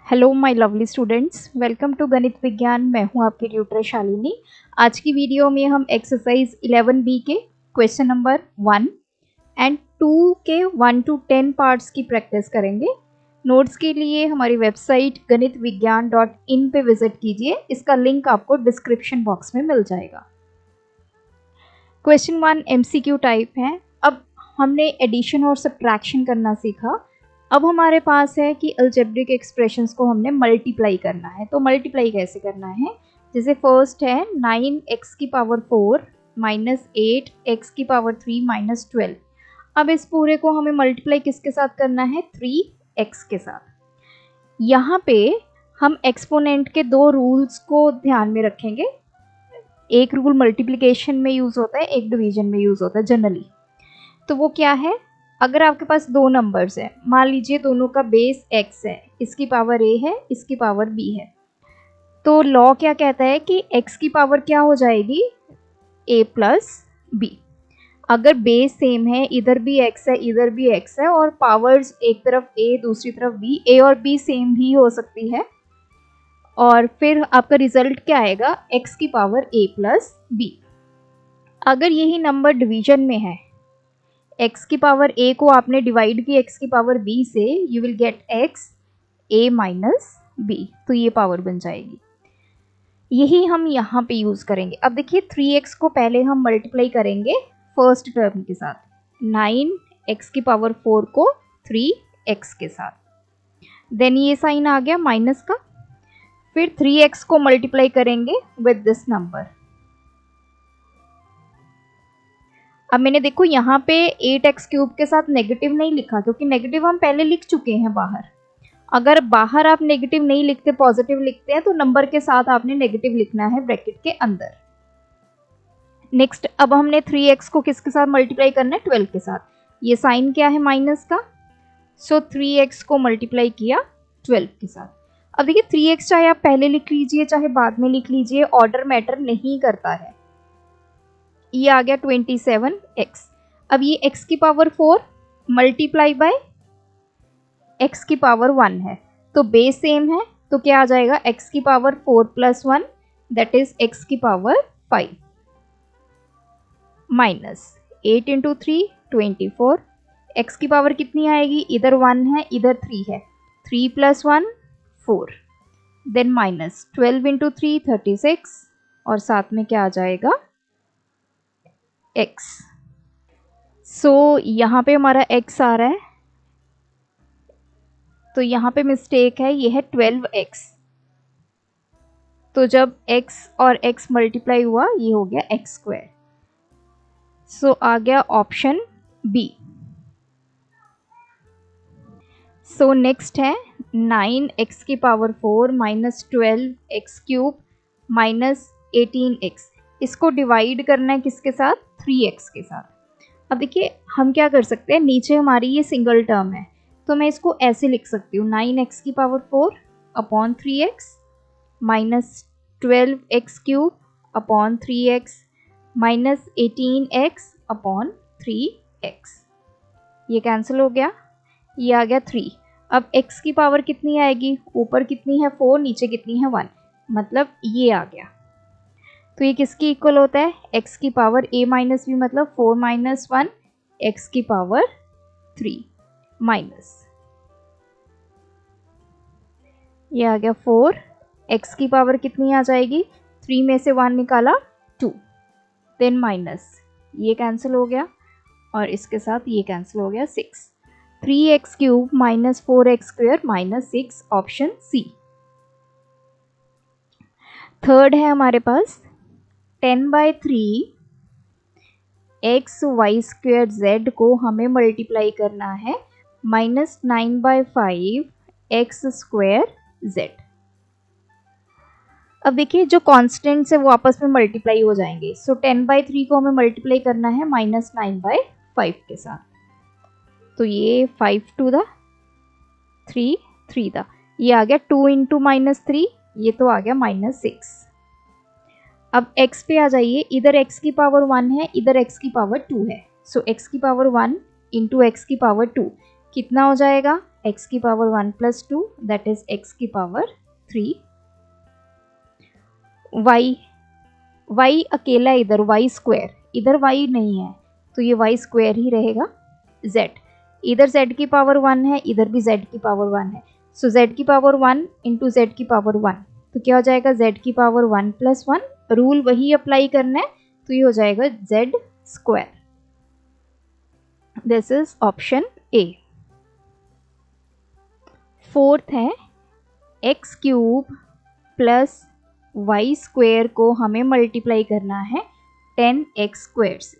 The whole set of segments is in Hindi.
Hello my lovely students, welcome to Ganit Vigyan. मैं हूं आपकी ट्यूटर शालिनी। आज की वीडियो में हम एक्सरसाइज 11B के क्वेश्चन नंबर 1 एंड 2 के 1 to 10 पार्ट्स की प्रैक्टिस करेंगे। नोट्स के लिए हमारी वेबसाइट ganitviggyan.in पे विजिट कीजिए। इसका लिंक आपको डिस्क्रिप्शन बॉक्स में मिल जाएगा। क्वेश्चन 1 MCQ टाइप है। अब हमने एडिशन और सब्ट्रैक्शन करना सीखा। अब हमारे पास है कि अलजेब्रिक एक्सप्रेशंस को हमने मल्टीप्लाई करना है। तो मल्टीप्लाई कैसे करना है? जैसे फर्स्ट है 9x की पावर 4 माइनस 8x की पावर 3 माइनस 12। अब इस पूरे को हमें मल्टीप्लाई किसके साथ करना है? 3x के साथ। यहाँ पे हम एक्सपोनेंट के दो रूल्स को ध्यान में रखेंगे। एक रूल मल्टीप्लिकेशन में यूज होता है, एक डिवीजन में यूज होता है जनरली। तो वो क्या है? अगर आपके पास दो नंबर्स हैं, मान लीजिए दोनों का बेस x है, इसकी पावर a है, इसकी पावर b है, तो लॉ क्या कहता है कि x की पावर क्या हो जाएगी? a plus b। अगर बेस सेम है, इधर भी x है, इधर भी x है, और पावर्स एक तरफ a दूसरी तरफ b, a और b सेम भी हो सकती है, और फिर आपका रिजल्ट क्या आएगा? x की पावर a प्लस b। अगर यही नंबर डिवीजन में है, x की पावर a को आपने डिवाइड की x की पावर b से, you will get x a minus b, तो ये पावर बन जाएगी। यही हम यहाँ पे यूज करेंगे। अब देखिए 3x को पहले हम मल्टीप्लाई करेंगे फर्स्ट टर्म के साथ, 9x की पावर 4 को 3x के साथ, देन ये साइन आ गया माइनस का। फिर 3x को मल्टीप्लाई करेंगे विद दिस नंबर। अब मैंने देखो यहाँ पे 8x क्यूब के साथ नेगेटिव नहीं लिखा, क्योंकि नेगेटिव हम पहले लिख चुके हैं बाहर। अगर बाहर आप नेगेटिव नहीं लिखते, पॉजिटिव लिखते हैं, तो नंबर के साथ आपने नेगेटिव लिखना है ब्रैकेट के अंदर। नेक्स्ट, अब हमने 3x को किसके साथ मल्टीप्लाई करना है? 12 के साथ। ये साइन क्या है? माइनस का। सो 3x को मल्टीप्लाई किया 12 के साथ। अब देखिए 3x चाहे आप पहले लिख लीजिए चाहे बाद में लिख लीजिए, ऑर्डर मैटर नहीं करता है। ये आ गया 27x। अब ये x की पावर 4 मल्टीप्लाई बाय x की पावर 1 है, तो बेस सेम है, तो क्या आ जाएगा? x की power 4 plus 1 that is x की पावर 5 माइनस 8 इंटू 3 24। x की पावर कितनी आएगी? इधर 1 है, इधर 3 है, 3 प्लस 1 4, देन माइनस 12 इंटू 3 36, और साथ में क्या आ जाएगा? x। सो यहाँ पे हमारा x आ रहा है, तो यहाँ पे मिस्टेक है, ये है 12x। तो जब x और x मल्टीप्लाई हुआ, ये हो गया x स्क्वायर। सो आ गया ऑप्शन बी। सो नेक्स्ट है 9x की power 4 minus 12x cube minus 18x। इसको डिवाइड करना है किसके साथ? 3x के साथ। अब देखिए हम क्या कर सकते हैं, नीचे हमारी ये सिंगल टर्म है, तो मैं इसको ऐसे लिख सकती हूँ 9x की power 4 upon 3x minus 12x cube upon 3x minus 18x upon 3x। ये कैंसिल हो गया, ये आ गया 3। अब x की पावर कितनी आएगी? ऊपर कितनी है? 4, नीचे कितनी है? 1, मतलब ये आ गया। तो ये किसकी इक्वल होता है? x की पावर a माइनस b, मतलब 4 माइनस 1 x की पावर 3 माइनस, ये आ गया 4। x की पावर कितनी आ जाएगी? 3 में से 1 निकाला 2, देन माइनस, ये कैंसिल हो गया, और इसके साथ ये कैंसिल हो गया 6। 3x cube minus 4x square minus 6, option C. Third है हमारे पास 10/3 x y स्क्वायर z को हमें मल्टीप्लाई करना है माइनस 9/5 x स्क्वायर z। अब देखिए जो कॉन्स्टेंट्स है वो आपस में मल्टीप्लाई हो जाएंगे। सो 10/3 को हमें मल्टीप्लाई करना है माइनस 9/5 के साथ, तो ये 5 टू द 3 3 द, ये आ गया 2 इंटू माइनस 3, ये तो आ गया माइनस 6। अब x पे आ जाइए, इधर x की पावर 1 है, इधर x की पावर 2 है, सो x की पावर 1 इंटू x की पावर 2 कितना हो जाएगा? x की power 1 plus 2 that is x की पावर 3, y अकेला इधर y स्क्वायर, इधर y नहीं है तो ये y स्क्वायर ही रहेगा, z इधर z की पावर 1 है, इधर भी z की पावर 1 है, सो z की पावर 1 इंटू z की पावर 1, तो क्या हो जाएगा z की पावर 1 प्लस 1, रूल वही अप्लाई करना है तो ये हो जाएगा z square. This is option A. Fourth है x cube plus Y square को हमें मल्टीप्लाई करना है 10x स्क्वायर से।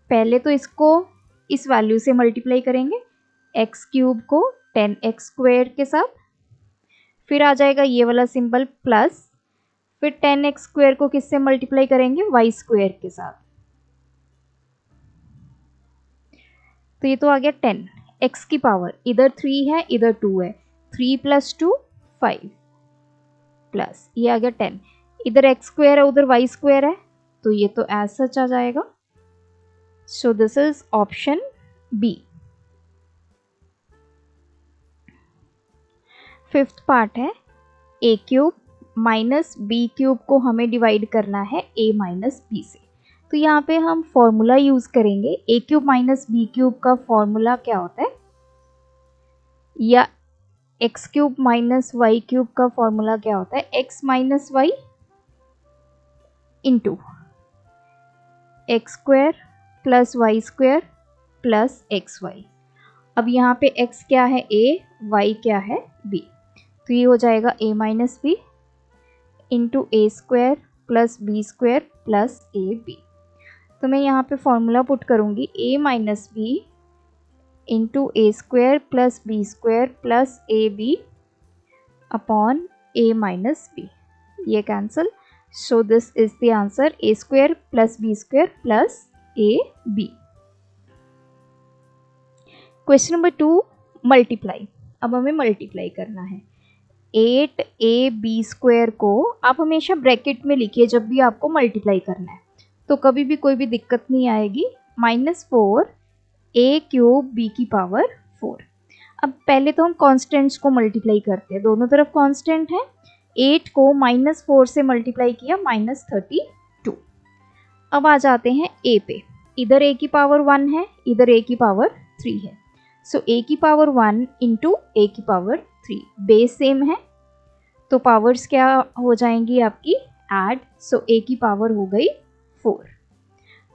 पहले तो इसको इस वैल्यू से मल्टीप्लाई करेंगे, x क्यूब को 10x स्क्वायर के साथ, फिर आ जाएगा ये वाला सिंबल प्लस, फिर 10x स्क्वायर को किससे मल्टीप्लाई करेंगे, y स्क्वायर के साथ, तो ये तो आ गया 10, x की पावर इधर 3 है इधर 2 है, 3 प्लस 2 5 प्लस ये आ गया 10, इधर x स्क्वायर है उधर y स्क्वायर है तो ये तो एज सच आ जाएगा। So this is option B. Fifth part है a cube minus B cube को हमें डिवाइड करना है a माइनस बी से। तो यहाँ पे हम फॉर्मूला यूज करेंगे, a cube minus B cube का फॉर्मूला क्या होता है, या x cube minus Y cube का फॉर्मूला क्या होता है, x minus Y into X square plus Y square plus X Y. अब यहाँ पे x क्या है a, y क्या है b, तो ये हो जाएगा a minus B into A square plus B square plus A B. तो मैं यहाँ पे फॉर्मूला पुट करूँगी a minus B into A square plus B square plus A B upon a minus B, ये cancel, so this is the answer a square plus B square plus A B. Question number 2 multiply. अब हमें मल्टीप्लाई करना है 8ab स्क्वायर को आप हमेशा ब्रैकेट में लिखिए जब भी आपको मल्टीप्लाई करना है, तो कभी भी कोई भी दिक्कत नहीं आएगी, -4 a क्यूब b की पावर 4। अब पहले तो हम कॉन्स्टेंट्स को मल्टीप्लाई करते हैं, दोनों तरफ कांस्टेंट है, 8 को -4 से मल्टीप्लाई किया -32। अब आ जाते हैं a पे, इधर a की पावर 1 है इधर a की पावर 3 है, सो a की पावर 1 इंटू a की पावर 3, बेस सेम है तो पावर्स क्या हो जाएंगी आपकी ऐड, सो a की पावर हो गई 4।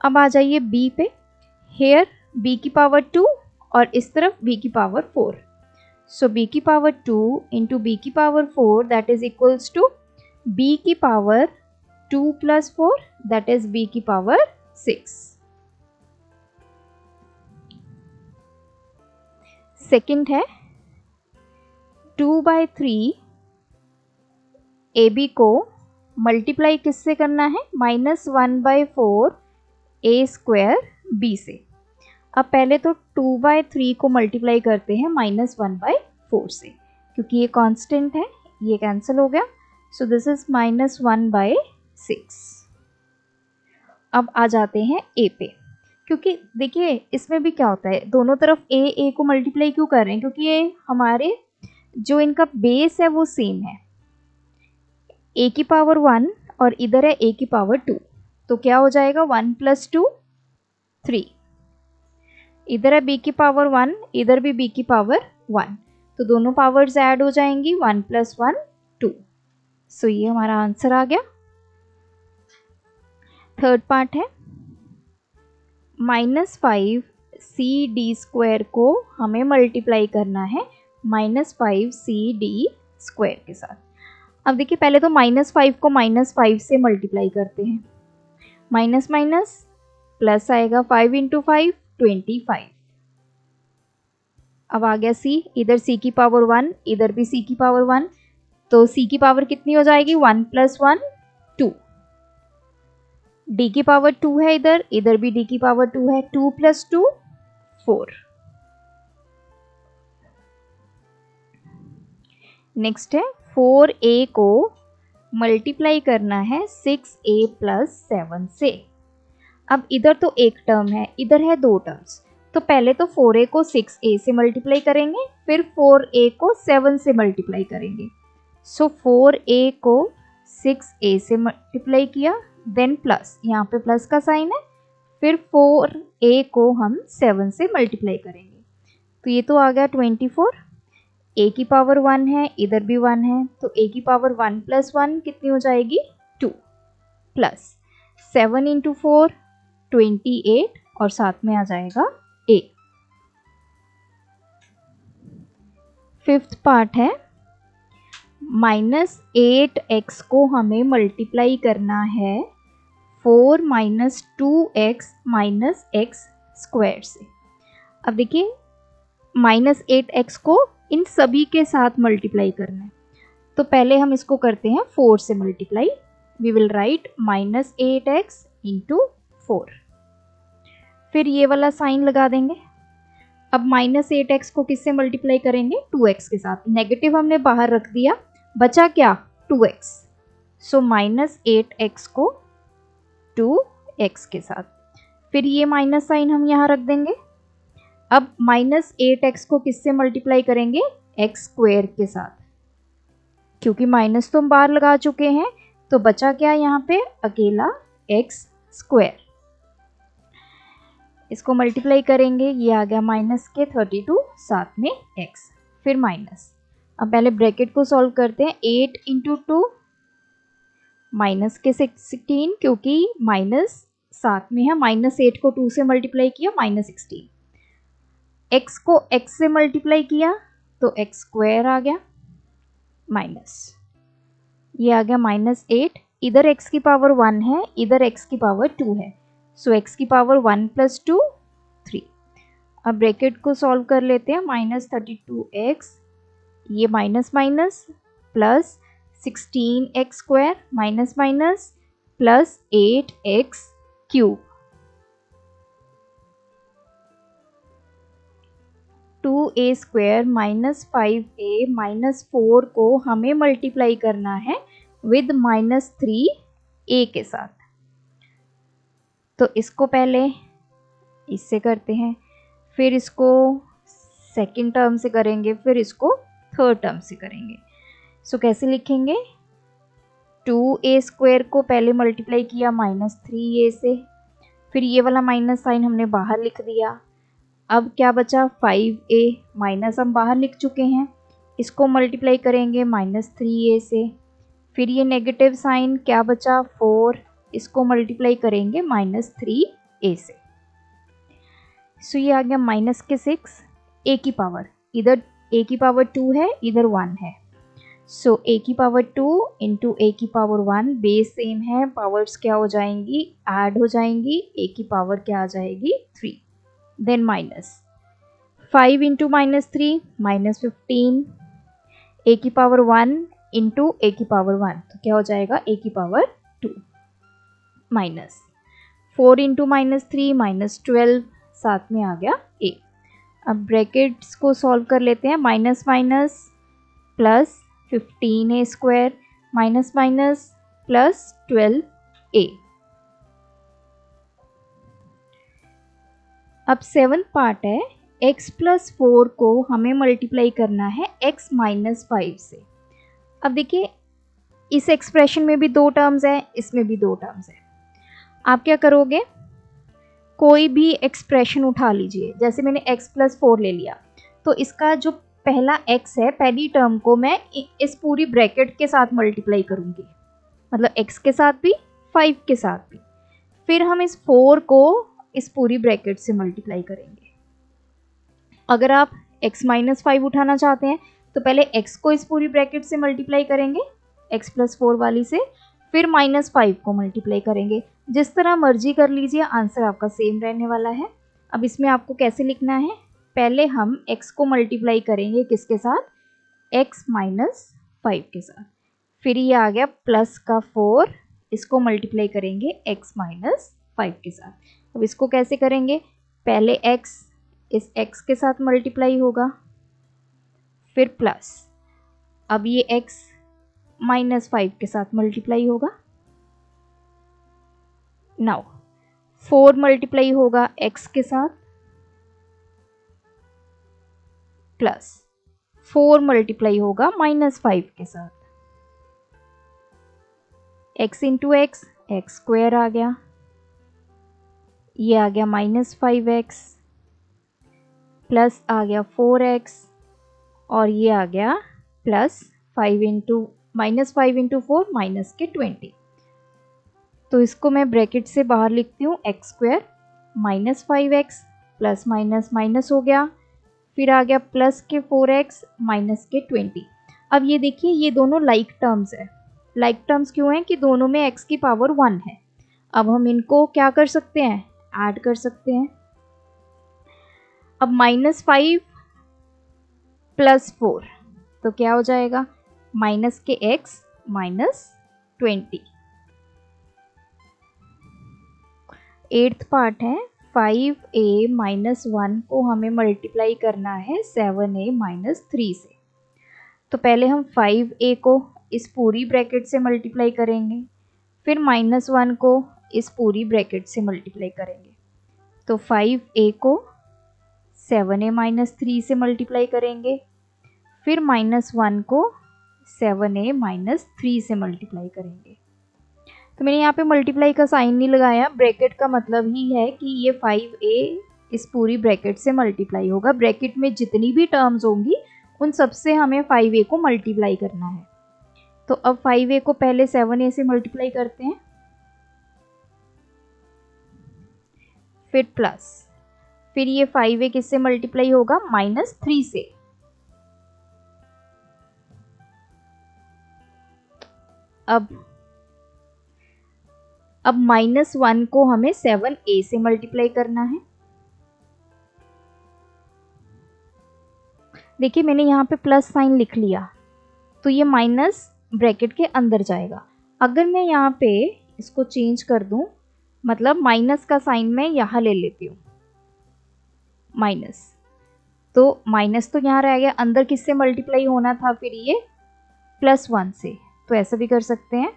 अब आ जाइए b पे, हेयर b की पावर 2 और इस तरफ b की पावर 4, सो b की पावर 2 इंटू b की power 4 that is equals to b की power 2 plus 4 that is b की पावर 6। सेकेंड है 2/3 AB को मल्टीप्लाई किससे करना है, -1/4 a स्क्वायर b से। अब पहले तो 2/3 को मल्टीप्लाई करते हैं -1/4 से, क्योंकि ये कांस्टेंट है ये कैंसिल हो गया, सो दिस इज -1/6। अब आ जाते हैं a पे, क्योंकि देखिए इसमें भी क्या होता है, दोनों तरफ a को मल्टीप्लाई क्यों कर रहे हैं, क्योंकि ये हमारे जो इनका बेस है वो सेम है, a की पावर 1 और इधर है a की पावर 2, तो क्या हो जाएगा 1 + 2 3, इधर है b की पावर 1 इधर भी b की पावर 1, तो दोनों पावर्स ऐड हो जाएंगी 1 + 1 2, सो ये हमारा आंसर आ गया। थर्ड पार्ट है -5 CD स्क्वायर को हमें मल्टीप्लाई करना है -5 CD स्क्वायर के साथ। अब देखिए पहले तो -5 को -5 से मल्टीप्लाई करते हैं, माइनस माइनस प्लस आएगा, 5 × 5 25। अब आ गया c, इधर c की पावर 1 इधर भी c की पावर 1, तो c की पावर कितनी हो जाएगी 1 + 1 2, d की पावर 2 है इधर भी d की पावर 2 है, 2 + 2 4। नेक्स्ट है 4a को मल्टीप्लाई करना है 6a + 7 से। अब इधर तो एक टर्म है इधर है दो टर्म्स, तो पहले तो 4a को 6a से मल्टीप्लाई करेंगे, फिर 4a को 7 से मल्टीप्लाई करेंगे। सो 4a को 6a से मल्टीप्लाई किया, देन प्लस, यहाँ पे प्लस का साइन है, फिर 4a को हम 7 से मल्टीप्लाई करेंगे। तो ये तो आ गया 24। a की पावर 1 है, इधर भी 1 है, तो a की पावर 1 प्लस 1 कितनी हो जाएगी 2, प्लस 7 इंटू 4 28 और साथ में आ जाएगा a। फिफ्थ पार्ट है -8x को हमें मल्टीप्लाई करना है 4 - 2x - x स्क्वायर से। अब देखिए -8x को इन सभी के साथ मल्टीप्लाई करना है, तो पहले हम इसको करते हैं 4 से multiply. We will write -8x into 4, फिर ये वाला साइन लगा देंगे। अब -8x को किससे मल्टीप्लाई करेंगे 2x के साथ, नेगेटिव हमने बाहर रख दिया, बचा क्या 2x, सो -8x को 2x के साथ, फिर ये माइनस साइन हम यहाँ रख देंगे। अब -8x को किससे मल्टीप्लाई करेंगे x स्क्वायर के साथ, क्योंकि माइनस तो हम बाहर लगा चुके हैं, तो बचा क्या यहाँ पे अकेला x स्क्वायर। इसको मल्टीप्लाई करेंगे, ये आ गया माइनस के 32 साथ में x, फिर माइनस। अब पहले ब्रैकेट को सॉल्व करते हैं, 8 इंटू 2 माइनस के 16, क्योंकि माइनस साथ में है, -8 को 2 से मल्टीप्लाई किया -16, x को x से मल्टीप्लाई किया तो x स्क्वायर आ गया, माइनस ये आ गया -8, इधर x की पावर 1 है, इधर x की पावर 2 है, सो x की पावर 1 + 2 3। अब ब्रैकेट को सॉल्व कर लेते हैं, -32x, ये minus minus plus 16x square minus minus plus 8x cube, 2a square -5a -4 को हमें मल्टीप्लाई करना है विद -3a के साथ। तो इसको पहले इससे करते हैं, फिर इसको सेकंड टर्म से करेंगे, फिर इसको थर्ड टर्म से करेंगे। सो कैसे लिखेंगे, 2a स्क्वायर को पहले मल्टीप्लाई किया -3a से, फिर ये वाला माइनस साइन हमने बाहर लिख दिया। अब क्या बचा 5a, माइनस हम बाहर लिख चुके हैं, इसको मल्टीप्लाई करेंगे -3a से, फिर ये नेगेटिव साइन क्या बचा 4, इसको मल्टीप्लाई करेंगे -3a से। सो ये आ गया माइनस के 6, a की पावर, इधर a की पावर 2 है, इधर 1 है, सो a की पावर 2 इंटू a की पावर 1, बेस सेम है, पावर्स क्या हो जाएंगी ऐड हो जाएंगी, a की पावर क्या आ जाएगी 3, देन माइनस 5 इंटू -3 -15, a की पावर 1 इंटू a की पावर 1, तो क्या हो जाएगा a की पावर 2, माइनस 4 इंटू -3 -12, साथ में आ गया a। अब ब्रैकेट्स को सॉल्व कर लेते हैं, minus minus plus 15a square minus minus plus 12a। अब 7th पार्ट है, x + 4 को हमें मल्टीप्लाई करना है x - 5 से। अब देखिए इस एक्सप्रेशन में भी 2 टर्म्स है, इसमें भी 2 टर्म्स है। आप क्या करोगे, कोई भी एक्सप्रेशन उठा लीजिए, जैसे मैंने x + 4 ले लिया, तो इसका जो पहला x है, पहली टर्म को मैं इस पूरी ब्रैकेट के साथ मल्टीप्लाई करूँगी, मतलब x के साथ भी 5 के साथ भी, फिर हम इस 4 को इस पूरी ब्रैकेट से मल्टीप्लाई करेंगे। अगर आप x - 5 उठाना चाहते हैं तो पहले x को इस पूरी ब्रैकेट से मल्टीप्लाई करेंगे x + 4 वाली से, फिर -5 को मल्टीप्लाई करेंगे। जिस तरह मर्जी कर लीजिए, आंसर आपका सेम रहने वाला है। अब इसमें आपको कैसे लिखना है, पहले हम x को मल्टीप्लाई करेंगे किसके साथ, x - 5 के साथ, फिर ये आ गया प्लस का 4, इसको मल्टीप्लाई करेंगे x - 5 के साथ। अब इसको कैसे करेंगे, पहले x इस x के साथ मल्टीप्लाई होगा, फिर प्लस, अब ये x -5 के साथ मल्टीप्लाई होगा। नाउ 4 मल्टीप्लाई होगा x के साथ, प्लस 4 मल्टीप्लाई होगा -5 के साथ, x into X X square आ गया, ये आ गया -5x प्लस आ गया 4x और ये आ गया प्लस -5 इंटू 4 माइनस के 20। तो इसको मैं ब्रैकेट से बाहर लिखती हूँ, x square -5x plus minus minus हो गया, फिर आ गया प्लस के 4x माइनस के 20। अब ये देखिए ये दोनों लाइक टर्म्स है। लाइक टर्म्स क्यों हैं कि दोनों में x की पावर 1 है। अब हम इनको क्या कर सकते हैं, ऐड कर सकते हैं। अब -5 प्लस 4 तो क्या हो जाएगा, माइनस के x माइनस 20। 8th पार्ट है, 5a माइनस 1 को हमें मल्टीप्लाई करना है 7a माइनस 3 से। तो पहले हम 5a को इस पूरी ब्रैकेट से मल्टीप्लाई करेंगे, फिर -1 को इस पूरी ब्रैकेट से मल्टीप्लाई करेंगे। तो 5a को 7a माइनस 3 से मल्टीप्लाई करेंगे, फिर -1 को 7a माइनस 3 से मल्टीप्लाई करेंगे। तो मैंने यहाँ पे मल्टीप्लाई का साइन नहीं लगाया, ब्रैकेट का मतलब ही है कि ये 5a इस पूरी ब्रैकेट से मल्टीप्लाई होगा। ब्रैकेट में जितनी भी टर्म्स होंगी उन सब से हमें 5a को मल्टीप्लाई करना है। तो अब 5a को पहले 7a से मल्टीप्लाई करते हैं, फिर प्लस, फिर ये 5a किससे मल्टीप्लाई होगा, -3 से। अब -1 को हमें 7a से मल्टीप्लाई करना है। देखिए मैंने यहाँ पे प्लस साइन लिख लिया, तो ये माइनस ब्रैकेट के अंदर जाएगा। अगर मैं यहाँ पे इसको चेंज कर दूं, मतलब माइनस का साइन मैं यहाँ ले लेती हूँ, माइनस, तो माइनस तो यहाँ रह गया, अंदर किससे मल्टीप्लाई होना था फिर ये +1 से। तो ऐसा भी कर सकते हैं,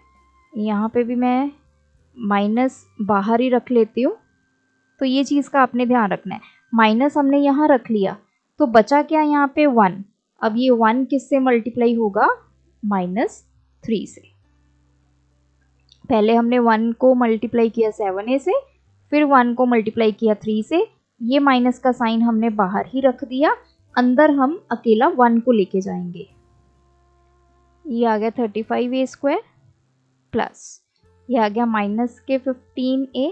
यहाँ पे भी मैं माइनस बाहर ही रख लेती हूँ। तो ये चीज़ का आपने ध्यान रखना है, माइनस हमने यहाँ रख लिया तो बचा क्या यहाँ पे 1। अब ये 1 किससे मल्टीप्लाई होगा, -3 से। पहले हमने 1 को मल्टीप्लाई किया 7a से, फिर 1 को मल्टीप्लाई किया 3 से। ये माइनस का साइन हमने बाहर ही रख दिया, अंदर हम अकेला 1 को लेके जाएंगे। ये आ गया 35a स्क्वायर प्लस, ये आ गया माइनस के 15a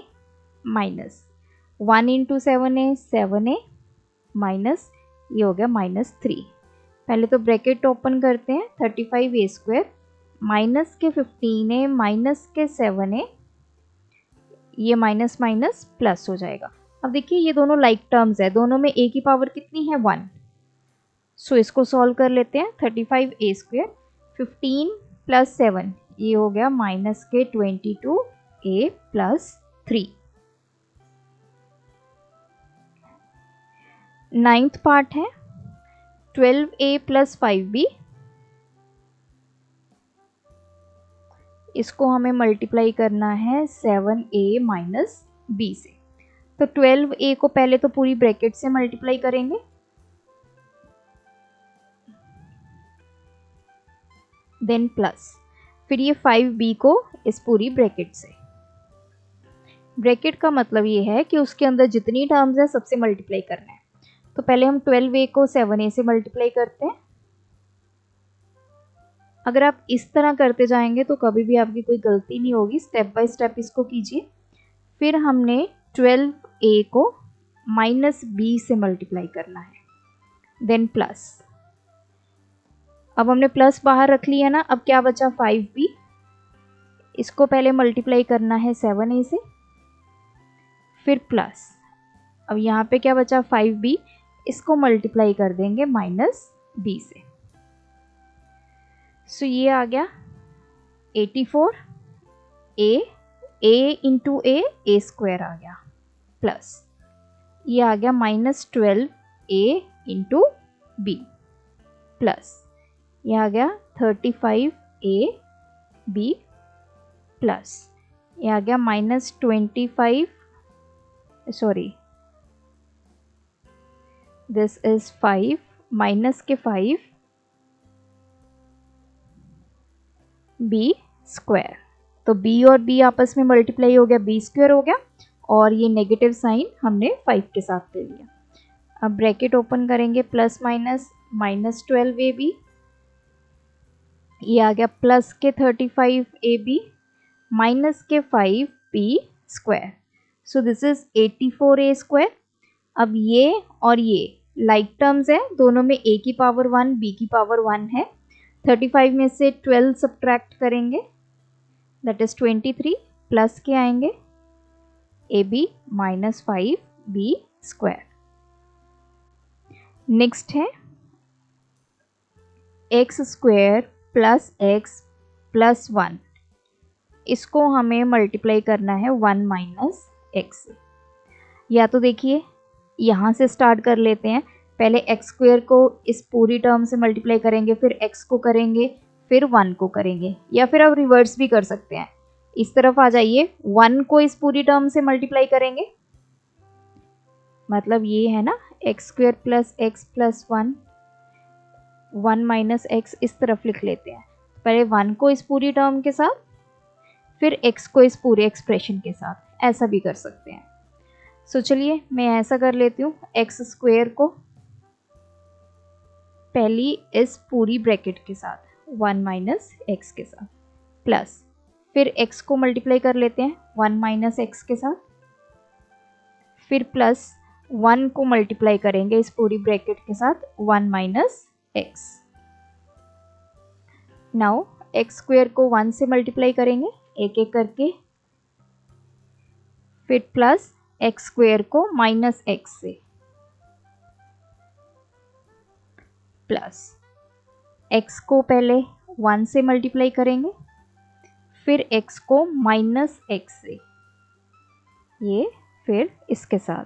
minus 1 into 7a 7a minus, ये हो गया -3। पहले तो ब्रैकेट ओपन करते हैं, 35a स्क्वायर माइनस के 15a माइनस के 7a, ये माइनस माइनस प्लस हो जाएगा। अब देखिए ये दोनों लाइक टर्म्स है, दोनों में a की पावर कितनी है, 1। सो इसको सॉल्व कर लेते हैं। 35a स्क्वायर 15 प्लस 7, ये हो गया माइनस के 22a प्लस 3। 9th पार्ट है, 12a प्लस 5b, इसको हमें मल्टीप्लाई करना है 7a माइनस b से। तो 12a को पहले तो पूरी ब्रैकेट से मल्टीप्लाई करेंगे, देन प्लस, फिर ये 5b को इस पूरी ब्रैकेट से। ब्रैकेट का मतलब ये है कि उसके अंदर जितनी टर्म्स है सबसे मल्टीप्लाई करना है। तो पहले हम 12a को 7a से मल्टीप्लाई करते हैं। अगर आप इस तरह करते जाएंगे तो कभी भी आपकी कोई गलती नहीं होगी, स्टेप बाय स्टेप इसको कीजिए। फिर हमने 12a को -b से मल्टीप्लाई करना है, देन प्लस। अब हमने प्लस बाहर रख लिया ना, अब क्या बचा 5b, इसको पहले मल्टीप्लाई करना है 7a से, फिर प्लस। अब यहाँ पे क्या बचा 5b, इसको मल्टीप्लाई कर देंगे -b से। सो ये आ गया 84a, a into a square आ गया, प्लस ये आ गया -12a इंटू b, प्लस ये आ गया 35a b, प्लस ये आ गया -25, सॉरी दिस इज 5 माइनस के 5 बी स्क्वायर। तो बी और बी आपस में मल्टीप्लाई हो गया, बी स्क्वायर हो गया, और ये नेगेटिव साइन हमने 5 के साथ ले लिया। अब ब्रैकेट ओपन करेंगे, प्लस माइनस -12ab, ये आ गया प्लस के 35ab माइनस के 5b square. So this is 84a square. अब ये और ये लाइक टर्म्स है, दोनों में a की पावर 1 b की पावर 1 है। 35 में से 12 सब्ट्रैक्ट करेंगे, दैट इज 23, प्लस के आएंगे ab minus 5b square. Next है X square plus X plus 1, इसको हमें मल्टीप्लाई करना है 1 माइनस एक्स से। या तो देखिए यहाँ से स्टार्ट कर लेते हैं, पहले एक्स स्क्वायर को इस पूरी टर्म से मल्टीप्लाई करेंगे, फिर एक्स को करेंगे, फिर 1 को करेंगे, या फिर आप रिवर्स भी कर सकते हैं। इस तरफ आ जाइए, 1 को इस पूरी टर्म से मल्टीप्लाई करेंगे, मतलब ये है ना x square plus X plus 1, 1 minus x इस तरफ लिख लेते हैं। पहले 1 को इस पूरी टर्म के साथ, फिर x को इस पूरे एक्सप्रेशन के साथ, ऐसा भी कर सकते हैं। सो चलिए मैं ऐसा कर लेती हूँ, एक्स स्क्वायर को पहली इस पूरी ब्रैकेट के साथ 1 माइनस एक्स के साथ, प्लस फिर x को मल्टीप्लाई कर लेते हैं 1 माइनस एक्स के साथ, फिर प्लस 1 को मल्टीप्लाई करेंगे इस पूरी ब्रैकेट के साथ 1 minus x. Now x square को 1 से मल्टीप्लाई करेंगे एक एक करके, फिर प्लस एक्स स्क्वायर को माइनस एक्स से, प्लस एक्स को पहले 1 से मल्टीप्लाई करेंगे, फिर एक्स को माइनस एक्स से, ये फिर इसके साथ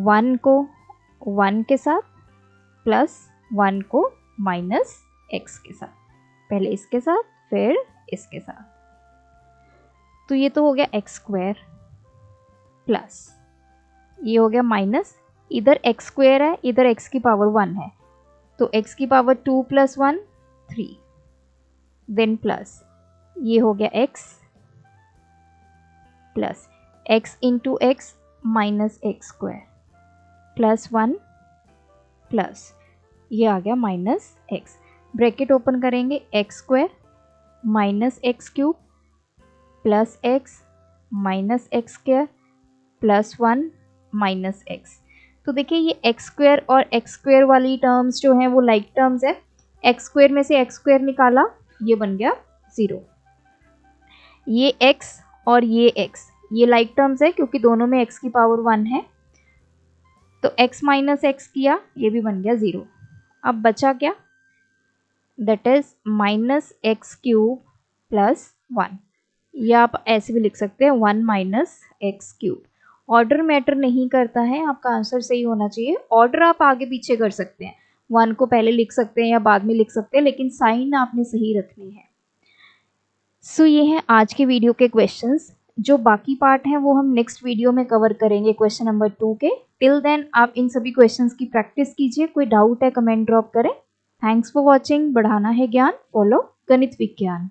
1 को 1 के साथ, प्लस 1 को माइनस एक्स के साथ, पहले इसके साथ फिर इसके साथ। तो ये तो हो गया एक्स स्क्वायर, प्लस ये हो गया माइनस, इधर एक्स स्क्वायर है, इधर एक्स की पावर 1 है, तो एक्स की पावर 2 प्लस 1 3, देन प्लस ये हो गया x, plus x into x minus x square, plus 1, plus ये आ गया माइनस एक्स। ब्रैकेट ओपन करेंगे, x square minus x cube plus x minus x square plus 1 minus x. तो देखिए ये एक्स स्क्वायर और एक्स स्क्वायर वाली टर्म्स जो हैं वो लाइक टर्म्स है। एक्स स्क्वायर में से एक्स स्क्वायर निकाला, ये बन गया 0। ये x और ये x ये लाइक टर्म्स है क्योंकि दोनों में x की पावर 1 है, तो x माइनस एक्स किया, ये भी बन गया 0। अब बचा क्या, that is minus x cube plus 1, या आप ऐसे भी लिख सकते हैं 1 minus x cube. Order matter नहीं करता है, आपका आंसर सही होना चाहिए। ऑर्डर आप आगे पीछे कर सकते हैं, 1 को पहले लिख सकते हैं या बाद में लिख सकते हैं, लेकिन साइन आपने सही रखनी है। सो ये हैं आज के वीडियो के क्वेश्चंस। जो बाकी पार्ट हैं वो हम नेक्स्ट वीडियो में कवर करेंगे क्वेश्चन नंबर 2 के। टिल देन आप इन सभी क्वेश्चंस की प्रैक्टिस कीजिए। कोई डाउट है कमेंट ड्रॉप करें। Thanks for watching. बढ़ाना है ज्ञान, फॉलो गणित विज्ञान।